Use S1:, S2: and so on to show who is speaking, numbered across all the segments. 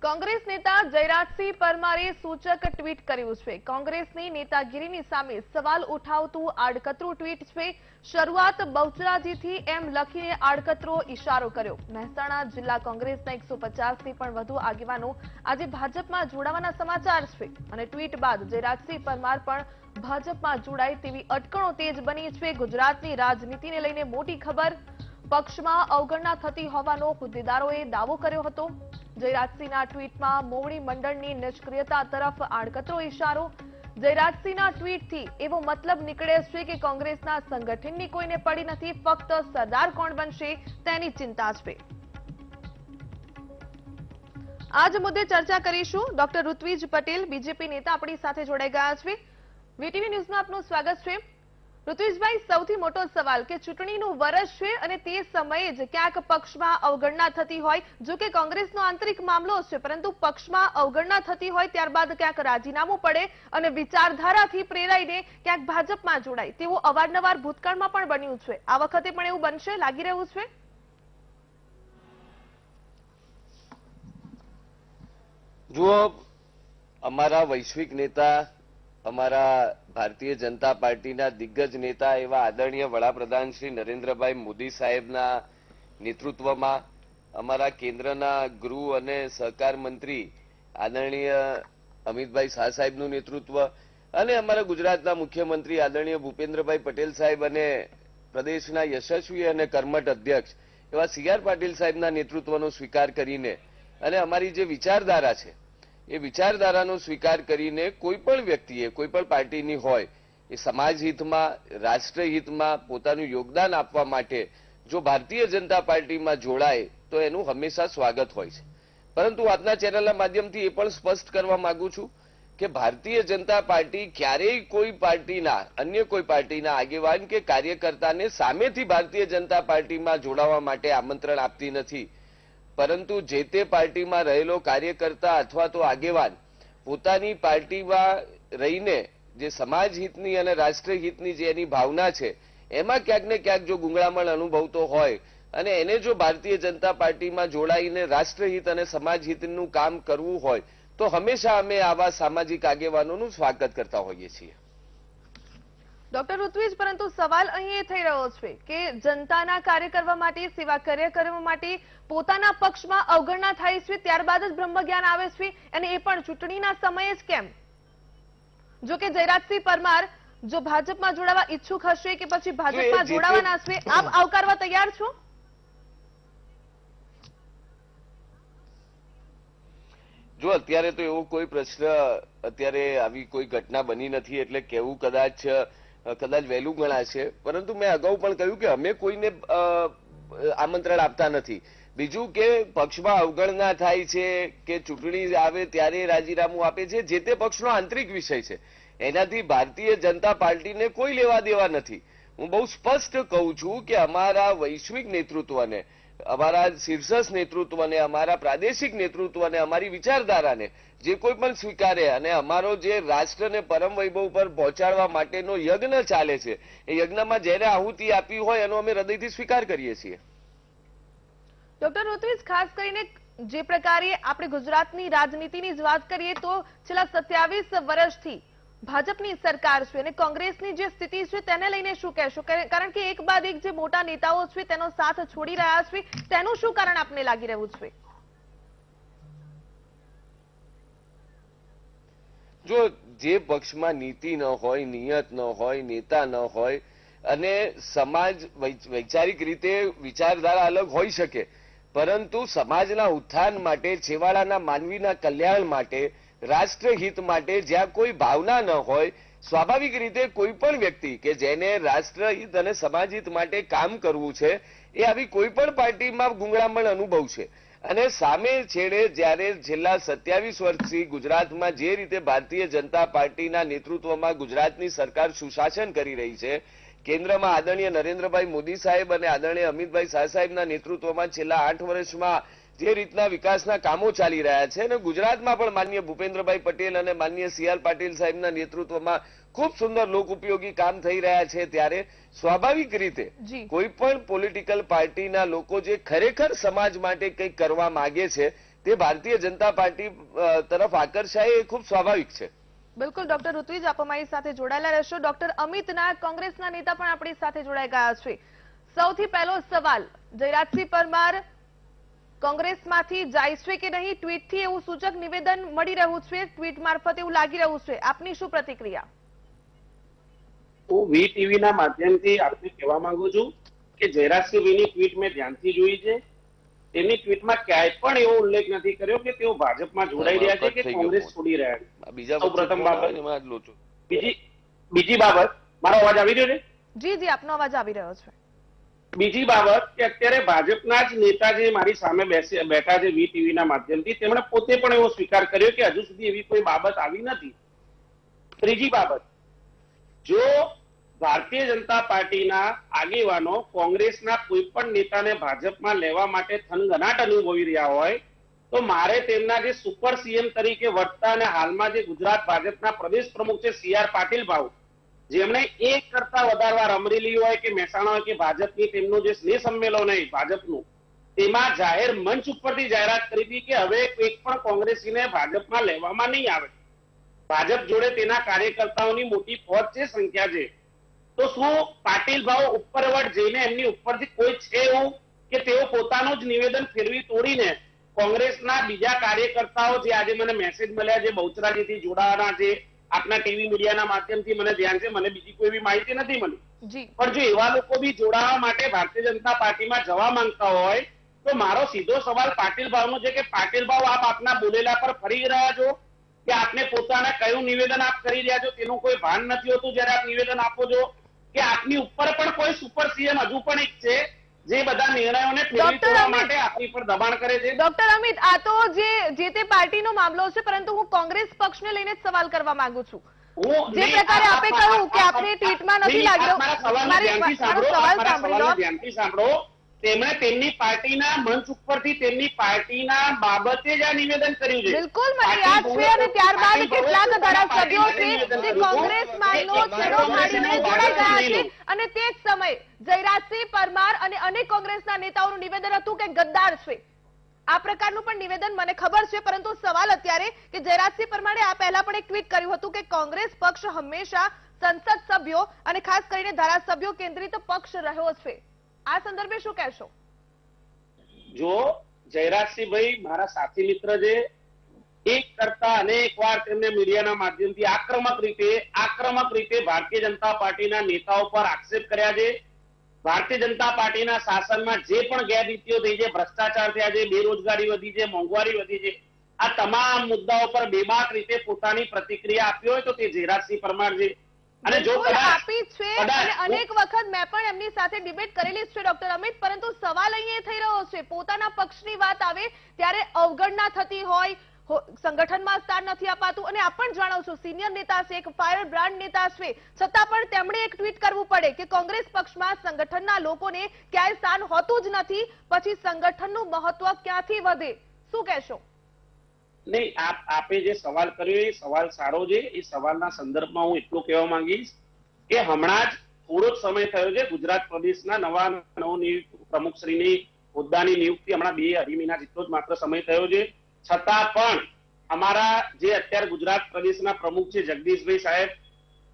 S1: કોંગ્રેસ નેતા જયરાજસિંહ પરમારે સૂચક ટ્વીટ કર્યું છે। કોંગ્રેસની નેતાગીરીની સામે સવાલ ઉઠાવતું આડકતરું ટ્વીટ છે। શરૂઆત બહુચરાજીથી એમ લખીને આડકતરો ઇશારો કર્યો। મહેસાણા જિલ્લા કોંગ્રેસના 150 થી પણ વધુ આગેવાનો આજે ભાજપમાં જોડાવાના સમાચાર છે અને ટ્વીટ બાદ જયરાજસિંહ પરમાર પણ ભાજપમાં જોડાય તેવી અટકણો તેજ બની છે। ગુજરાતની રાજનીતિને લઈને મોટી ખબર, પક્ષમાં અવગણના થતી હોવાનો હોદ્દેદારોએ દાવો કર્યો હતો। જયરાજસિંહના ટ્વીટમાં મોવડી મંડળની નિષ્ક્રિયતા તરફ આડકતરો ઇશારો। જયરાજસિંહના ટ્વીટથી એવો મતલબ નીકળે છે કે કોંગ્રેસના સંગઠનની કોઈને પડી નથી, ફક્ત સરદાર કોણ બનશે તેની ચિંતા છે। આજ મુદ્દે ચર્ચા કરીશું। ડોક્ટર ઋત્વિજ પટેલ બીજેપી નેતા આપણી સાથે જોડાઈ ગયા છે। વીટીવી ન્યૂઝમાં આપનું સ્વાગત છે। ઋત્વિજભાઈ, સૌથી મોટો સવાલ કે ચૂંટણીનું વર્ષ છે અને તે સમયે જ ક્યાંક પક્ષમાં અવગણના થતી હોય, જો કે કોંગ્રેસનો આંતરિક મામલો છે, પરંતુ પક્ષમાં અવગણના થતી હોય ત્યારબાદ ક્યાંક રાજીનામું પડે અને વિચારધારાથી પ્રેરાઈને ક્યાંક ભાજપમાં જોડાય તેવું અવારનવાર ભૂતકાળમાં પણ બન્યું છે। આ વખતે પણ એવું બનશે લાગી રહ્યું છે?
S2: જુઓ, અમારા વૈશ્વિક નેતા, અમારા ભારતીય જનતા પાર્ટીના દિગ્ગજ નેતા એવા આદરણીય વડાપ્રધાન શ્રી નરેન્દ્રભાઈ મોદી સાહેબના નેતૃત્વમાં, અમારા કેન્દ્રના ગૃહ અને સહકાર મંત્રી આદરણીય અમિતભાઈ શાહ સાહેબનું નેતૃત્વ અને અમારા ગુજરાતના મુખ્યમંત્રી આદરણીય ભૂપેન્દ્રભાઈ પટેલ સાહેબ અને પ્રદેશના યશસ્વી અને કર્મઠ અધ્યક્ષ એવા સી.આર. પાટીલ સાહેબના નેતૃત્વનો સ્વીકાર કરીને અને અમારી જે વિચારધારા છે એ વિચારધારાનો સ્વીકાર કરીને કોઈ પણ વ્યક્તિએ, કોઈ પણ પાર્ટીની હોય, એ સમાજ હિતમાં, રાષ્ટ્રહિતમાં પોતાનું યોગદાન આપવા માટે જો ભારતીય જનતા પાર્ટીમાં જોડાય તો એનું હંમેશા સ્વાગત હોય છે। પરંતુ આજના ચેનલના માધ્યમથી એ પણ સ્પષ્ટ કરવા માંગુ છું કે ભારતીય જનતા પાર્ટી ક્યારેય કોઈ પાર્ટીના, અન્ય કોઈ પાર્ટીના આગેવાન કે કાર્યકર્તાને સામેથી ભારતીય જનતા પાર્ટીમાં જોડાવા માટે આમંત્રણ આપતી નથી, પરંતુ જે તે પાર્ટીમાં રહેલો કાર્યકર્તા અથવા તો આગેવાન પોતાની પાર્ટીમાં રહીને જે સમાજ હિતની અને રાષ્ટ્રહિતની જે એની ભાવના છે એમાં ક્યાંક ને ક્યાંક જો ગુંગળામણ અનુભવતો હોય અને એને જો ભારતીય જનતા પાર્ટીમાં જોડાઈને રાષ્ટ્રહિત અને સમાજ હિતનું કામ કરવું હોય તો હંમેશા અમે આવા સામાજિક આગેવાનોનું સ્વાગત કરતા હોઈએ છીએ।
S1: ડોક્ટર ઋત્વિજ, પરંતુ સવાલ અહીં એ થઈ રહ્યો છે કે જનતાના કાર્ય કરવા માટે, સેવા કાર્ય કરવા માટે પોતાના પક્ષમાં અવગણના થાય છે, ત્યારબાદ જ બ્રહ્મ જ્ઞાન આવે છે અને એ પણ ચૂંટણીના સમયે જ કેમ? જો કે જયરાજસિંહ પરમાર જો ભાજપમાં જોડાવા ઈચ્છુક હશે કે પછી ભાજપમાં જોડાવાના છે, આપ આવકારવા તૈયાર છો?
S2: જો અત્યારે તો એવો કોઈ પ્રશ્ન, અત્યારે આવી કોઈ ઘટના બની નથી એટલે કેવું કદાચ વહેલું ગણાશે, પરંતુ મેં અગાઉ પણ કહ્યું કે અમે કોઈને આમંત્રણ આપતા નથી। બીજું કે પક્ષમાં અવગણના થાય છે કે ચૂંટણી આવે ત્યારે રાજીનામું આપે છે, જે તે પક્ષનો આંતરિક વિષય છે, એનાથી ભારતીય જનતા પાર્ટીને કોઈ લેવા દેવા નથી। હું બહુ સ્પષ્ટ કહું છું કે અમારા વૈશ્વિક નેતૃત્વને, અમારા શીર્ષસ્થ નેતૃત્વને, અમારા પ્રાદેશિક નેતૃત્વને, અમારી વિચારધારાને જે કોઈ પણ સ્વીકારે અને અમારો જે રાષ્ટ્રને પરમ વૈભવ પર પહોંચાડવા માટેનો યજ્ઞ ચાલે છે એ યજ્ઞમાં જેને આહુતિ આપી હોય એનો અમે હૃદયથી સ્વીકાર કરીએ છીએ।
S1: ડોક્ટર ઋત્વિજ, ખાસ કરીને જે પ્રકારે આપણે ગુજરાતની રાજનીતિની જ વાત કરીએ તો છેલ્લા 27 વર્ષથી ભાજપની સરકાર છે અને કોંગ્રેસની જે સ્થિતિ છે તેને લઈને શું કહેશો? કારણ કે એક બાદ એક જે મોટા નેતાઓ છે તેનો સાથ છોડી રહ્યા છે, તેનું શું કારણ આપને લાગી રહ્યું છે?
S2: જો જે પક્ષમાં નીતિ ન હોય, નિયત ન હોય, નેતા ન હોય અને સમાજ વૈચારિક રીતે વિચારધારા અલગ હોઈ શકે, પરંતુ સમાજના ઉત્થાન માટે, છેવાડાના માનવીના કલ્યાણ માટે, રાષ્ટ્રહિત માટે જ્યાં કોઈ ભાવના ન હોય, સ્વાભાવિક રીતે કોઈ પણ વ્યક્તિ કે જેને રાષ્ટ્રહિત અને સમાજહિત માટે કામ કરવું છે એ આવી કોઈ પણ પાર્ટીમાં ગુંગળામણ અનુભવશે। અને સામે છેડે જ્યારે છેલ્લા 27 વર્ષથી ગુજરાતમાં જે રીતે ભારતીય જનતા પાર્ટીના નેતૃત્વમાં ગુજરાતની સરકાર સુશાસન કરી રહી છે, કેન્દ્રમાં આદરણીય નરેન્દ્રભાઈ મોદી સાહેબ અને આદરણીય અમિતભાઈ શાહ સાહેબના નેતૃત્વમાં છેલ્લા 8 વર્ષમાં જે રીતના વિકાસના કામો ચાલી રહ્યા છે અને ગુજરાતમાં પણ માનનીય ભૂપેન્દ્રભાઈ પટેલ અને માનનીય સી.આર. પાટીલ સાહેબના નેતૃત્વમાં ખૂબ સુંદર લોક ઉપયોગી કામ થઈ રહ્યા છે, ત્યારે સ્વાભાવિક રીતે કોઈ પણ પોલિટિકલ પાર્ટીના લોકો જે ખરેખર સમાજ માટે કંઈક કરવા માંગે છે તે ભારતીય જનતા પાર્ટી તરફ આકર્ષાય એ ખૂબ સ્વાભાવિક છે.
S1: બિલકુલ ડોક્ટર ઋત્વિજ, આપ અમારી સાથે જોડાયેલા રહેશો. ડોક્ટર અમિત નાયક, કોંગ્રેસના નેતા પણ આપણી સાથે જોડાઈ ગયા છે. સૌથી પહેલો સવાલ, જયરાજસિંહ પરમાર કોંગ્રેસમાંથી જાય છે કે નહીં? ટ્વીટથી એવું સૂચક નિવેદન મળી રહ્યું છે, ટ્વીટ મારફત એવું લાગી રહ્યું છે. આપની શું પ્રતિક્રિયા?
S3: હું વીટીવી ના માધ્યમથી આપને કહેવા માંગુ છું કે જયરાજસિંહની ટ્વીટ મેં ધ્યાનથી જોઈ છે. તેમની ટ્વીટમાં ક્યાંય પણ એવો ઉલ્લેખ નથી કર્યો કે તેઓ ભાજપમાં જોડાઈ રહ્યા છે કે કોંગ્રેસ છોડી રહ્યા છે.
S2: બીજા
S3: સૌપ્રથમ બાબત.
S2: એમાં જ લો છો.
S3: બીજી બાબત, મારો અવાજ આવી રહ્યો છે?
S1: જી જી, આપનો અવાજ આવી રહ્યો છે.
S3: બીજી બાબત કે અત્યારે ભાજપના જ નેતા જે મારી સામે બેઠા છે વીટીવી ના માધ્યમથી, તેમણે પોતે પણ એવો સ્વીકાર કર્યો કે હજુ સુધી એવી કોઈ બાબત આવી નથી. ત્રીજી બાબત, જો ભારતીય જનતા પાર્ટીના આગેવાનો કોંગ્રેસના કોઈ પણ નેતાને ભાજપમાં લેવા માટે થનગનાટ અનુભવી રહ્યા હોય તો મારે તેમના જે સુપર સીએમ તરીકે વર્તતા અને હાલમાં જે ગુજરાત ભાજપના પ્રદેશ પ્રમુખ છે સી.આર. પાટીલ ભાઉ, જેમણે એક કરતા વધારે વાર અમરેલી હોય કે મહેસાણા હોય કે ભાજપની તેમનું જે સ્નેહ સંમેલન હોય ભાજપનું, તેમાં જાહેર મંચ ઉપરથી જાહેરાત કરી હતી કે હવે એક પણ કોંગ્રેસીને ભાજપમાં લેવામાં નહીં આવે. ભાજપ જોડે તેના કાર્યકર્તાઓની મોટી ફોજ છે, સંખ્યા છે. તો શું પાટીલ ભાવ ઉપરવટ જઈને એમની ઉપરથી કોઈ છે એવું કે તેઓ પોતાનું જ નિવેદન ફેરવી તોડીને કોંગ્રેસના બીજા કાર્યકર્તાઓ જે આજે મને મેસેજ મળ્યા, જે બહુચરાજીથી જોડાવાના છે, આપના ટીવી મીડિયાના માધ્યમથી મને ધ્યાન છે, મને બીજી કોઈ બી માહિતી નથી મળી, પણ જો એવા લોકો બી જોડાવા માટે ભારતીય જનતા પાર્ટીમાં જવા માંગતા હોય તો મારો સીધો સવાલ પાટીલ ભાવનો છે કે પાટીલ ભાવ, આપ આપના બોલેલા પર ફરી રહ્યા છો કે આપને પોતાના કયું નિવેદન આપ કરી રહ્યા છો તેનું કોઈ ભાન નથી હોતું જ્યારે આપ નિવેદન આપો છો, કે આપની ઉપર પણ કોઈ સુપર સીએમ હજુ પણ એક છે જે બધા નિર્ણયોને ફેરવી તોડવા માટે આપની પર દબાણ કરે છે?
S1: ડોક્ટર અમિત, આ તો જે તે પાર્ટીનો મામલો છે, પરંતુ હું કોંગ્રેસ પક્ષને લઈને જ સવાલ કરવા માંગુ છું. જે પ્રકારે આપે કહ્યું કે આપને ટ્વીટમાં નથી લાગ્યો, મારો સવાલ સાંભળો.
S3: ધ્યાનથી સાંભળો. તેમણે તેમની પાર્ટીના મંચ ઉપરથી તેમની પાર્ટીના બાબતે જ આ નિવેદન કર્યું છે.
S1: બિલકુલ, મને યાદ છે. અને ત્યારબાદ કેટલાક ધારાસભ્યો છે જે કોંગ્રેસમાંનો છેડો ફાડીને જોડાઈ ગયા છે, અને તે જ સમયે જયરાજસિંહ પરમાર અને અનેક કોંગ્રેસના નેતાઓનું નિવેદન હતું કે ગદ્દાર છે. આ પ્રકારનું પણ નિવેદન મને ખબર છે, પરંતુ સવાલ અત્યારે કે જયરાજસિંહ પરમારે આ પહેલા પણ એક ટ્વીટ કર્યું હતું કે કોંગ્રેસ પક્ષ હંમેશા સંસદ સભ્યો અને ખાસ કરીને ધારાસભ્યો કેન્દ્રિત પક્ષ રહ્યો છે. આ સંદર્ભે શું કહેશો?
S3: જો જયરાજસિંહભાઈ મારા સાથી મિત્ર છે, એક કરતા અનેક વાર તેમને મીડિયાના માધ્યમથી આક્રમક રીતે ભારતીય જનતા પાર્ટીના નેતાઓ પર આક્ષેપ કર્યા છે. ભારતીય જનતા પાર્ટીના શાસનમાં જે પણ ગેરરીતિઓ થઈ છે, ભ્રષ્ટાચાર થયા છે, બેરોજગારી વધી છે, મોંઘવારી વધી છે, આ તમામ મુદ્દાઓ પર બેબાક રીતે પોતાની પ્રતિક્રિયા આપી હોય તો તે જયરાજસિંહ પરમાર છે. અને જો
S1: આપી છે, અને અનેક વખત મેં પણ એમની સાથે ડિબેટ કરેલી છે ડોક્ટર અમિત, પરંતુ સવાલ અહીંયા થઈ રહ્યો છે પોતાના પક્ષની વાત આવે ત્યારે અવગણના થતી હોય, સંગઠનમાં સ્થાન નથી અપાતું, અને આપ પણ જાણો છો સિનિયર નેતા છે, એક ફાયર બ્રાન્ડ નેતા છે, છતાં પણ તેમણે એક ટ્વીટ કરવું પડે કે કોંગ્રેસ પક્ષમાં સંગઠનના લોકોને ક્યાંય સ્થાન હોતું જ નથી, પછી સંગઠનનું મહત્વ ક્યાંથી વધે? શું કહેશો?
S3: નહીં, આપે જે સવાલ કર્યો એ સવાલ સારો છે. એ સવાલના સંદર્ભમાં હું એટલું કહેવા માંગીશ કે હમણાં જ થોડો જ સમય થયો છે ગુજરાત પ્રદેશના નવનિયુક્ત પ્રમુખશ્રીની હોદ્દાની નિયુક્તિ, હમણાં 2 મહિના જેટલો જ માત્ર સમય થયો છે. છતાં પણ અમારા જે અત્યારે ગુજરાત પ્રદેશના પ્રમુખ છે જગદીશભાઈ સાહેબ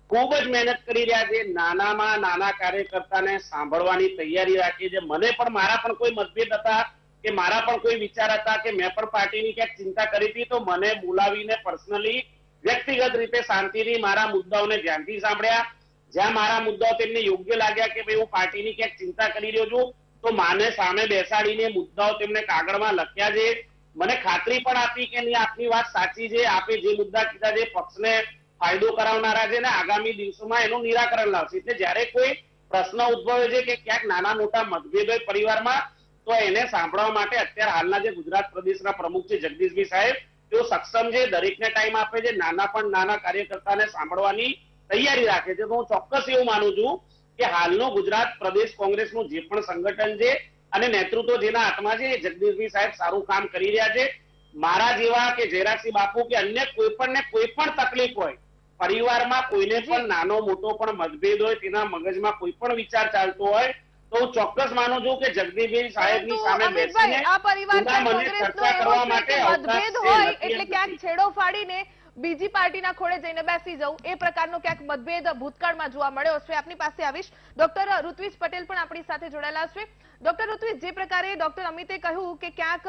S3: ખૂબ જ મહેનત કરી રહ્યા છે. નાનામાં નાના કાર્યકર્તાને સાંભળવાની તૈયારી રાખી છે. મને પણ મારા પણ કોઈ મતભેદ હતા કે મારા પણ કોઈ વિચાર હતા કે મેં પણ પાર્ટીની ક્યાંક ચિંતા કરી હતી, તો મને બોલાવીને પર્સનલી વ્યક્તિગત રીતે શાંતિથી મારા મુદ્દાઓને ધ્યાનથી સાંભળ્યા. જ્યાં મારા મુદ્દાઓ તેમને યોગ્ય લાગ્યા કે ભાઈ હું પાર્ટીની ક્યાંક ચિંતા કરી રહ્યો છું, તો માને સામે બેસાડીને મુદ્દાઓ તેમને કાગળમાં લખ્યા છે. મને ખાતરી પણ આપી કે નહીં, આપની વાત સાચી છે, આપે જે મુદ્દા કીધા છે પક્ષને ફાયદો કરાવનારા છે, ને આગામી દિવસોમાં એનું નિરાકરણ લાવશે. એટલે જ્યારે કોઈ પ્રશ્ન ઉદ્ભવે છે કે ક્યાંક નાના મોટા મતભેદ હોય પરિવારમાં, તો એને સાંભળવા માટે અત્યારે હાલના જે ગુજરાત પ્રદેશના પ્રમુખ છે જગદીશભાઈ સાહેબ, તેઓ સક્ષમ છે, દરેકને ટાઈમ આપે છે, નાના પણ નાના કાર્યકર્તાને સાંભળવાની તૈયારી રાખે છે. તો હું ચોક્કસ એવું માનું છું કે હાલનું ગુજરાત પ્રદેશ કોંગ્રેસનું જે પણ સંગઠન છે અને નેતૃત્વ જેના હાથમાં છે, એ જગદીશભાઈ સાહેબ સારું કામ કરી રહ્યા છે. મારા જેવા કે જયરાજસિંહ બાપુ કે અન્ય કોઈ પણ તકલીફ હોય, પરિવારમાં કોઈને પણ નાનો મોટો પણ મતભેદ હોય, તેના મગજમાં કોઈ પણ વિચાર ચાલતો હોય, તો હું ચોક્કસ માનું છું કે જગદીશભાઈ સાહેબની
S1: પરંતુ
S3: સામે
S1: અમિતભાઈ,
S3: બેસીને
S1: આ પરિવાર
S3: ખુલ્લા મને
S1: કોંગ્રેસનો
S3: ચર્ચા
S1: એવો
S3: કરવા
S1: છે
S3: માટે
S1: કે
S3: અવકાશ
S1: મતભેદ
S3: છે
S1: હોય
S3: નથી
S1: એટલે
S3: એમ
S1: ક્યાંક
S3: નથી.
S1: છેડો ફાડીને બીજી પાર્ટીના ખોળે જઈને બેસી જવું, એ પ્રકારનો ક્યાંક મતભેદ ભૂતકાળમાં જોવા મળ્યો છે. આપની પાસે આવીશ. ડોક્ટર ઋત્વિજ પટેલ પણ આપણી સાથે જોડાયેલા છે. ડોક્ટર ઋત્વિજ, જે પ્રકારે ડોક્ટર અમિતે કહ્યું કે ક્યાંક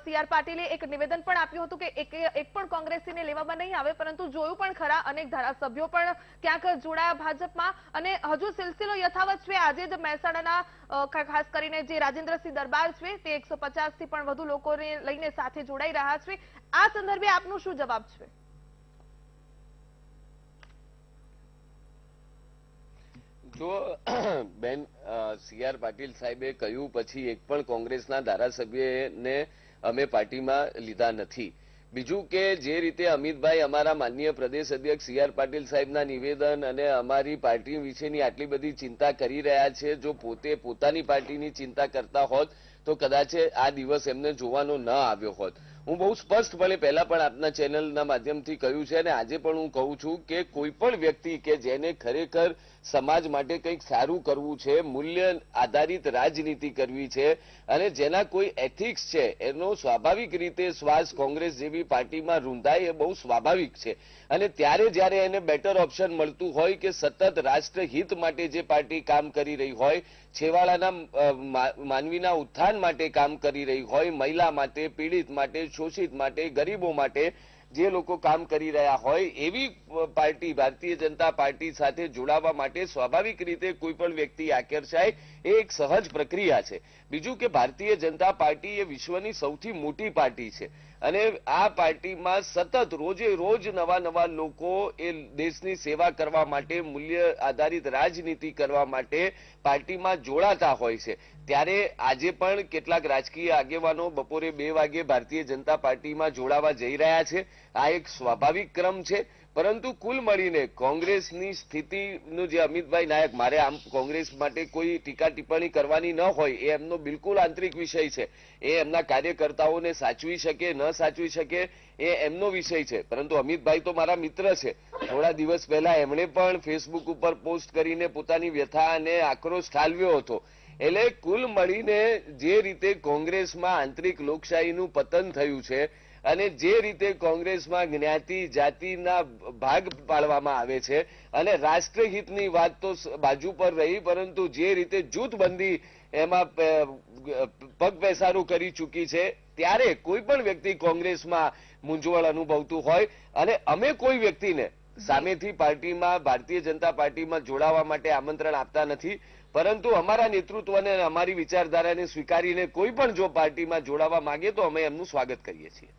S1: સીઆર પાટીલે એક નિવેદન પણ આપ્યું હતું કે એક પણ કોંગ્રેસીને લેવામાં નહીં આવે, પરંતુ જોયું પણ ખરા, અનેક ધારાસભ્યો પણ ક્યાંક જોડાયા ભાજપમાં, અને હજુ સિલસિલો યથાવત છે. આજે જ મહેસાણાના ખાસ કરીને જે રાજેન્દ્રસિંહ દરબાર છે તે 150 થી પણ વધુ લોકોને લઈને સાથે જોડાઈ રહ્યા છે. આ સંદર્ભે આપનું શું જવાબ છે?
S2: જો બેન, સીઆર પાટીલ સાહેબે કહ્યું પછી એક પણ કોંગ્રેસના ધારાસભ્યને અમે પાર્ટીમાં લીધા નથી. બીજું કે જે રીતે અમિતભાઈ અમારા માનનીય પ્રદેશ અધ્યક્ષ સીઆર પાટીલ સાહેબના નિવેદન અને અમારી પાર્ટી વિશેની આટલી બધી ચિંતા કરી રહ્યા છે, જો પોતે પોતાની પાર્ટીની ચિંતા કરતા હોત તો કદાચ આ દિવસ એમને જોવાનો ન આવ્યો હોત. હું બહુ સ્પષ્ટપણે પહેલા પણ આપના ચેનલના માધ્યમથી કહ્યું છે અને આજે પણ હું કહું છું કે કોઈ પણ વ્યક્તિ કે જેને ખરેખર સમાજ માટે કંઈક સારું કરવું છે, મૂલ્ય આધારિત રાજનીતિ કરવી છે અને જેના કોઈ એથિક્સ છે, એનો સ્વાભાવિક રીતે શ્વાસ કોંગ્રેસ જેવી પાર્ટીમાં રૂંધાય એ બહુ સ્વાભાવિક છે. અને ત્યારે જ્યારે એને બેટર ઓપ્શન મળતું હોય કે સતત રાષ્ટ્રહિત માટે જે પાર્ટી કામ કરી રહી હોય, છેવાડાના માનવીના ઉત્થાન માટે કામ કરી રહી હોય, મહિલા માટે, પીડિત માટે, શોષિત માટે, ગરીબો માટે જે લોકો કામ કરી રહ્યા હોય, એવી પાર્ટી ભારતીય જનતા પાર્ટી સાથે જોડાવા માટે સ્વાભાવિક રીતે કોઈ પણ વ્યક્તિ આકર્ષાય, એ એક સહજ પ્રક્રિયા છે. બીજું કે ભારતીય જનતા પાર્ટી એ વિશ્વની સૌથી મોટી પાર્ટી છે અને આ પાર્ટીમાં સતત રોજે રોજ નવા નવા લોકો એ દેશની સેવા કરવા માટે, મૂલ્ય આધારિત રાજનીતિ કરવા માટે પાર્ટીમાં જોડાતા હોય છે. ત્યારે આજે પણ કેટલાક રાજકીય આગેવાનો બપોરે 2 વાગે ભારતીય જનતા પાર્ટીમાં જોડાવા જઈ રહ્યા છે. આ એક સ્વાભાવિક ક્રમ છે. પરંતુ કુલ મળીને કોંગ્રેસની સ્થિતિનું જે અમિતભાઈ નાયક, મારે આમ કોંગ્રેસ માટે કોઈ ટીકા ટિપ્પણી કરવાની ન હોય, એ એમનો બિલકુલ આંતરિક વિષય છે. એ એમના કાર્યકર્તાઓને સાચવી શકે ન સાચવી શકે એ એમનો વિષય છે. પરંતુ અમિતભાઈ તો મારા મિત્ર છે. થોડા દિવસ પહેલા એમણે પણ ફેસબુક ઉપર પોસ્ટ કરીને પોતાની વ્યથા અને આક્રોશ ઠાલવ્યો હતો. એટલે કુલ મળીને જે રીતે કોંગ્રેસમાં આંતરિક લોકશાહીનું પતન થયું છે અને જે રીતે કોંગ્રેસમાં જ્ઞાતિ જાતિના ભાગ પાડવામાં આવે છે અને રાષ્ટ્રહિતની વાત તો બાજુ પર રહી, પરંતુ જે રીતે જૂથબંધી એમાં પગ પેસારું કરી ચૂકી છે, ત્યારે કોઈ પણ વ્યક્તિ કોંગ્રેસમાં મૂંઝવણ અનુભવતું હોય અને અમે કોઈ વ્યક્તિને સામેથી પાર્ટીમાં, ભારતીય જનતા પાર્ટીમાં જોડાવા માટે આમંત્રણ આપતા નથી, પરંતુ અમારા નેતૃત્વને અને અમારી વિચારધારાને સ્વીકારીને કોઈ પણ જો પાર્ટીમાં જોડાવા માંગે તો અમે એમનું સ્વાગત કરીએ છીએ.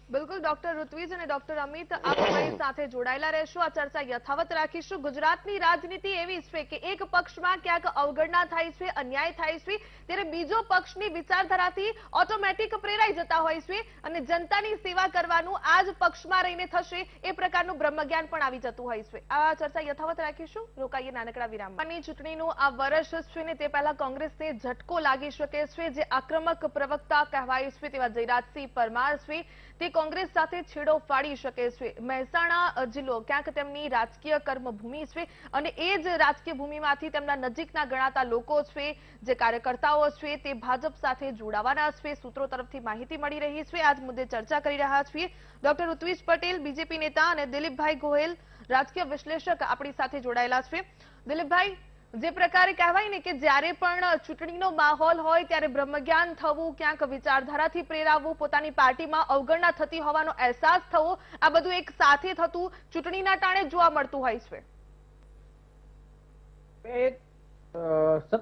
S1: બિલકુલ, ડોક્ટર ઋત્વિજ અને ડોક્ટર અમિત, આપ અમારી સાથે જોડાયેલા રહેશો. આ ચર્ચા યથાવત રાખીશું. ગુજરાતની રાજનીતિ એવી છે કે એક પક્ષમાં ક્યાંક અવગણના થાય છે, અન્યાય થાય છે, ત્યારે બીજો પક્ષની વિચારધારાથી ઓટોમેટિક પ્રેરાઈ જતા હોય છે અને જનતાની સેવા કરવાનું આ જ પક્ષમાં રહીને થશે એ પ્રકારનું બ્રહ્મજ્ઞાન પણ આવી જતું હોય છે. આ ચર્ચા યથાવત રાખીશું. રોકાઈએ નાનકડા વિરામમાં. ચૂંટણીનું આ વર્ષ છે ને તે પહેલા કોંગ્રેસને ઝટકો લાગી શકે છે. જે આક્રમક પ્રવક્તા કહેવાય છે તેવા જયરાજસિંહ પરમાર છે, તે કોંગ્રેસ સાથે છેડો ફાડી શકે છે. મહેસાણા જિલ્લો ક્યાંક તેમની રાજકીય કર્મભૂમિ છે અને એ જ રાજકીય ભૂમિમાંથી તેમના નજીકના ગણાતા લોકો છે, જે કાર્યકર્તાઓ છે, તે ભાજપ સાથે જોડાવાના છે. સૂત્રો તરફથી માહિતી મળી રહી છે. આજ મુદ્દે ચર્ચા કરી રહ્યા છીએ. ડોક્ટર ઋત્વિજ પટેલ, બીજેપી નેતા, અને દિલીપભાઈ ગોહિલ, રાજકીય વિશ્લેષક આપણી સાથે જોડાયેલા છે. દિલીપભાઈ, જે પ્રકારે કહેવાય ને કે જ્યારે પણ ચૂંટણીનો માહોલ હોય ત્યારે બ્રહ્મજ્ઞાન થવું, ક્યાંક વિચારધારાથી પ્રેરાવવું, પોતાની પાર્ટીમાં અવગણના થતી હોવાનો અહેસાસ થવો, આ બધું એક સાથે થતું ચૂંટણીના ટાણે જોવા મળતું હોય છે.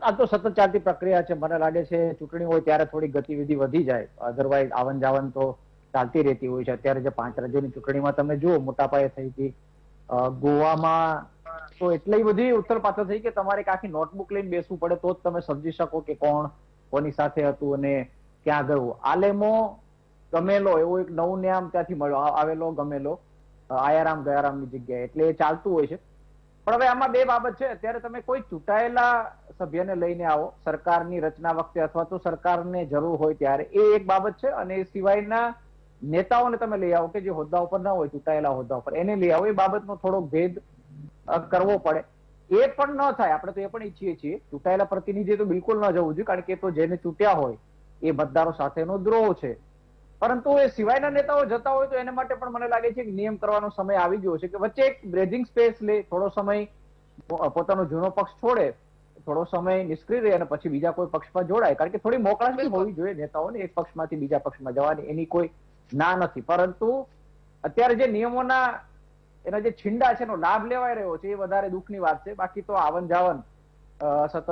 S4: આ તો સતત ચાલતી પ્રક્રિયા છે. મને લાગે છે ચૂંટણી હોય ત્યારે થોડી ગતિવિધિ વધી જાય, અધરવાઇઝ આવન જાવન તો ચાલતી રહેતી હોય છે. અત્યારે જે 5 રાજ્યોની ચૂંટણીમાં તમે જુઓ, મોટા પાયે થઈ હતી. ગોવામાં તો એટલી બધી ઉથલપાથલ થઈ કે તમારે એક આખી નોટબુક લઈને બેસવું પડે તો જ તમે સમજી શકો કે કોણ કોની સાથે હતું અને ક્યાં ગયું. આલેમો ગમેલો એવો એક નવું નામ ત્યાંથી મળ્યો આવેલો, ગમેલો આયારામ ગયારામની જગ્યાએ, એટલે એ ચાલતું હોય છે. પણ હવે આમાં 2 બાબત છે. અત્યારે તમે કોઈ ચૂંટાયેલા સભ્યને લઈને આવો સરકારની રચના વખતે અથવા તો સરકારને જરૂર હોય ત્યારે, એ એક બાબત છે. અને એ સિવાયના નેતાઓને તમે લઈ આવો કે જે હોદ્દા ઉપર ન હોય, ચૂંટાયેલા હોદ્દા ઉપર, એને લઈ આવો. એ બાબતનો થોડોક ભેદ કરવો પડે. એ પણ ન થાય. આપણે તો એ પણ ઈચ્છીએ છીએ, ચૂંટાયેલા પ્રતિનિધિ તો બિલકુલ ન જવું જોઈએ, કારણ કે એ તો જેને ચૂંટ્યા હોય એ મતદારો સાથેનો દ્રોહ છે. પરંતુ એ સિવાયના નેતાઓ જતા હોય તો એને માટે પણ મને લાગે છે કે નિયમ કરવાનો સમય આવી ગયો છે, કે વચ્ચે એક બ્રેધિંગ સ્પેસ લે, થોડો સમય પોતાનો જૂનો પક્ષ છોડે, થોડો સમય નિષ્ક્રિય રહે અને પછી બીજા કોઈ પક્ષમાં જોડાય. કારણ કે થોડી મોકળાશ
S1: બિલકુલ.
S4: હોવી જોઈએ નેતાઓને એક પક્ષમાંથી બીજા પક્ષમાં જવાની, એની કોઈ ના નથી. પરંતુ અત્યારે જે નિયમોના એના જે છીંડા છે એનો લાભ લેવાઈ રહ્યો છે એ વધારે દુઃખની વાત છે. બાકી તો આવન જાવન સતત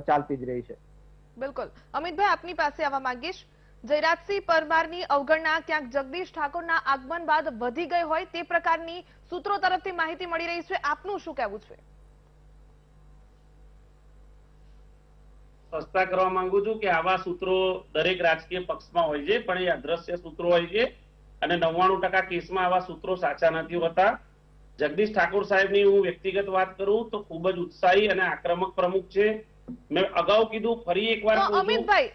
S4: ચાલતી જ રહી છે.
S1: બિલકુલ. અમિતભાઈ, આપની પાસે આવવા માંગીશ. જયરાજસિંહ પરમારની અવગણના ક્યાંક જગદીશ ઠાકોરના આગમન બાદ વધી ગઈ હોય તે પ્રકારની સૂત્રો તરફથી માહિતી મળી રહી છે. આપનું શું કહેવું છે?
S3: સ્પષ્ટતા કરવા માંગુ છું કે આવા સૂત્રો દરેક રાજકીય પક્ષમાં હોય છે, પણ એ અદ્રશ્ય સૂત્રો હોય છે અને 99% કેસમાં આવા સૂત્રો સાચા નથી હોતા. જગદીશ ઠાકોર સાહેબની હું વ્યક્તિગત વાત કરું તો ખૂબ જ ઉત્સાહી અને આક્રમક પ્રમુખ છે. મેં અગાઉ કીધું, ફરી એકવાર કહું છું.
S1: અમિતભાઈ,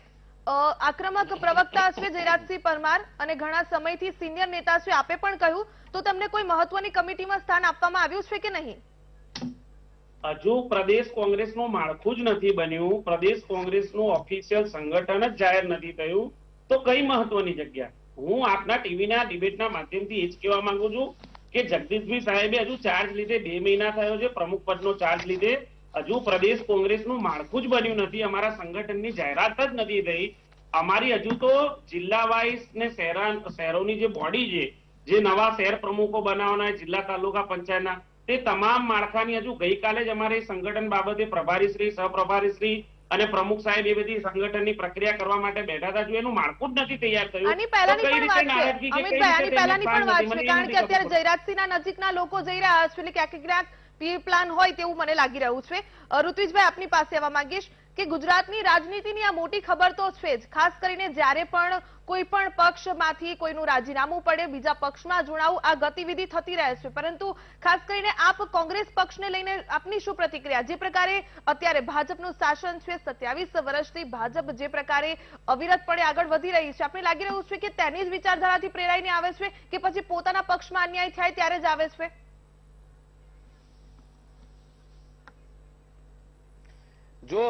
S1: આક્રમક પ્રવક્તા છે જયરાજસિંહ પરમાર અને ઘણા સમયથી સિનિયર નેતા છે, આપે પણ કહ્યું, તો તમને કોઈ મહત્વની કમિટીમાં સ્થાન આપવામાં આવ્યું છે કે નહીં?
S3: હજુ પ્રદેશ કોંગ્રેસનું માળખું જ નથી બન્યું, પ્રદેશ કોંગ્રેસનું ઓફિશિયલ સંગઠન જ જાહેર નથી થયું, તો કઈ મહત્વની જગ્યા? હું આપના ટીવીના ડિબેટના માધ્યમથી એ જ કહેવા માંગુ છું કે જગદીશભાઈ સાહેબે હજુ ચાર્જ લીધે 2 મહિના થયો છે, પ્રમુખ પદનો ચાર્જ લીધે. હજુ પ્રદેશ કોંગ્રેસનું માળખું જ બન્યું નથી, અમારા સંગઠનની જાહેરાત જ નથી થઈ. અમારી હજુ તો જિલ્લા વાઇઝ ને શહેરોની જે બોડી છે, જે નવા શહેર પ્રમુખો બનાવવાના, જિલ્લા તાલુકા પંચાયતના, તે તમામ માળખાની હજુ ગઈકાલે જ અમારે સંગઠન બાબતે પ્રભારીશ્રી, સહપ્રભારીશ્રી અને પ્રમુખ સાહેબ એ બધી સંગઠનની પ્રક્રિયા કરવા માટે બેઠા હતા. જો એનું માળખું જ નથી તૈયાર થયું,
S1: આની પહેલાની પણ વાત છે અમિતભાઈ, આની પહેલાની પણ વાત છે, કારણ કે અત્યારે જયરાજસિંહના નજીકના લોકો જઈ રહ્યા છે, એટલે ક્યાંક ક્યાંક પી પ્લાન હોય તેવું મને લાગી રહ્યું છે. ઋત્વિજભાઈ, આપની પાસે આવવા માંગીશ કે ગુજરાતની રાજનીતિની આ મોટી ખબર તો છે જ, ખાસ કરીને જ્યારે પણ કોઈ પણ પક્ષમાંથી કોઈનું રાજીનામું પડે, બીજા પક્ષમાં જોડાવું, આ ગતિવિધિ થતી રહે છે. પરંતુ ખાસ કરીને આપ કોંગ્રેસ પક્ષને લઈને આપની શું પ્રતિક્રિયા? જે પ્રકારે અત્યારે ભાજપનું શાસન છે, 27 વર્ષથી ભાજપ જે પ્રકારે અવિરતપણે આગળ વધી રહી છે, આપણે લાગી રહ્યું છે કે તેની જ વિચારધારાથી પ્રેરાઈને આવે છે કે પછી પોતાના પક્ષમાં અન્યાય થાય ત્યારે જ આવે છે?
S2: જો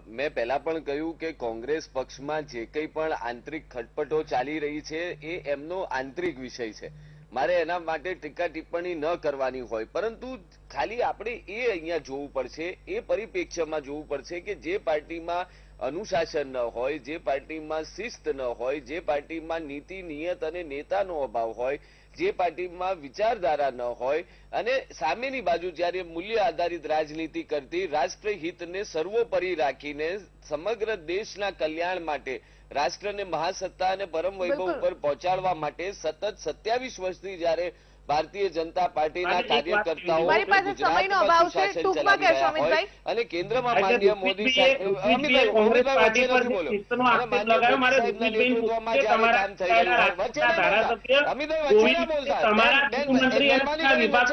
S2: મેં પહેલા પણ કહ્યું કે કોંગ્રેસ પક્ષમાં જે કંઈ પણ આંતરિક ખટપટો ચાલી રહી છે એ એમનો આંતરિક વિષય છે. મારે એના માટે ટીકા ટિપ્પણી ન કરવાની હોય, પરંતુ ખાલી આપણે એ અહીંયા જોવું પડશે, એ પરિપ્રેક્ષ્યમાં જોવું પડશે કે જે પાર્ટીમાં અનુશાસન ન હોય, જે પાર્ટીમાં શિસ્ત ન હોય, જે પાર્ટીમાં નીતિ નિયત અને નેતાનો અભાવ હોય, જે પાર્ટીમાં વિચારધારા ન હોય અને સામેની બાજુ જ્યારે મૂલ્ય આધારિત રાજનીતિ કરતી, રાષ્ટ્રહિતને સર્વોપરી રાખીને સમગ્ર દેશના કલ્યાણ માટે, રાષ્ટ્રને મહાસત્તા અને પરમ વૈભવ ઉપર પહોંચાડવા માટે સતત 27 વર્ષથી જ્યારે ભારતીય જનતા પાર્ટીના કાર્યકર્તાઓ
S1: મારી પાસે સમયનો અભાવ છે, ટૂંકમાં કહેશો અમિતભાઈ?
S2: અને કેન્દ્રમાં માનનીય મોદી સાહેબ, અમિતભાઈ વચ્ચે નથી બોલો, અને માનનીય મોદી સાહેબના નેતૃત્વમાં જ્યારે કામ થઈ રહ્યું હોય, વચ્ચે ના બોલતા. અમિતભાઈ વચ્ચે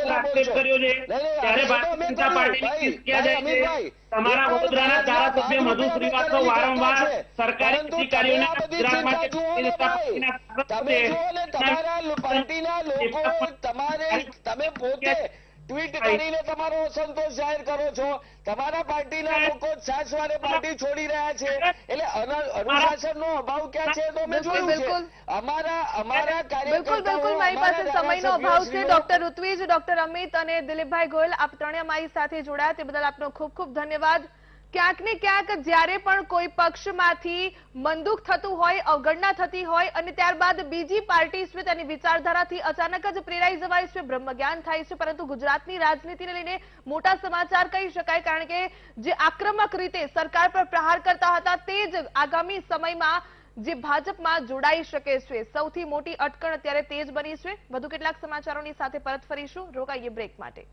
S2: ના બોલતા.
S3: તમારા વડોદરાના ધારાસભ્ય મધુ શ્રીવાસ્તવ વારંવાર સરકારી અધિકારીઓને
S2: તમે જુઓ ને, તમારા પાર્ટીના લોકો, તમે પોતે ટ્વીટ કરીને તમારો અસંતોષ જાહેર કરો છો. તમારા પાર્ટીના લોકો છાસવારે પાર્ટી છોડી રહ્યા છે, એટલે અનુશાસનનો અભાવ ક્યાં છે તો મેં જોયું છે. અમારા કાર્યકર્તાઓ,
S1: મારી પાસે સમયનો અભાવ છે. ડોક્ટર ઋત્વિજ, ડોક્ટર અમિત અને દિલીપભાઈ ગોયલ, આપ ત્રણેય અમારી સાથે જોડાયા તે બદલ આપનો ખૂબ ખૂબ ધન્યવાદ. ક્યાંક ને ક્યાંક જ્યારે પણ કોઈ પક્ષમાંથી મંદુક થતું હોય, અવગણના થતી હોય અને ત્યારબાદ બીજી પાર્ટી છે તેની વિચારધારાથી અચાનક જ પ્રેરાઈ જવાય છે, બ્રહ્મજ્ઞાન થાય છે. પરંતુ ગુજરાતની રાજનીતિને લઈને મોટા સમાચાર કહી શકાય, કારણ કે જે આક્રમક રીતે સરકાર પર પ્રહાર કરતા હતા તે જ આગામી સમયમાં જે ભાજપમાં જોડાઈ શકે છે. સૌથી મોટી અટકણ અત્યારે તે જ બની છે. વધુ કેટલાક સમાચારોની સાથે પરત ફરીશું, રોકાઈએ બ્રેક માટે.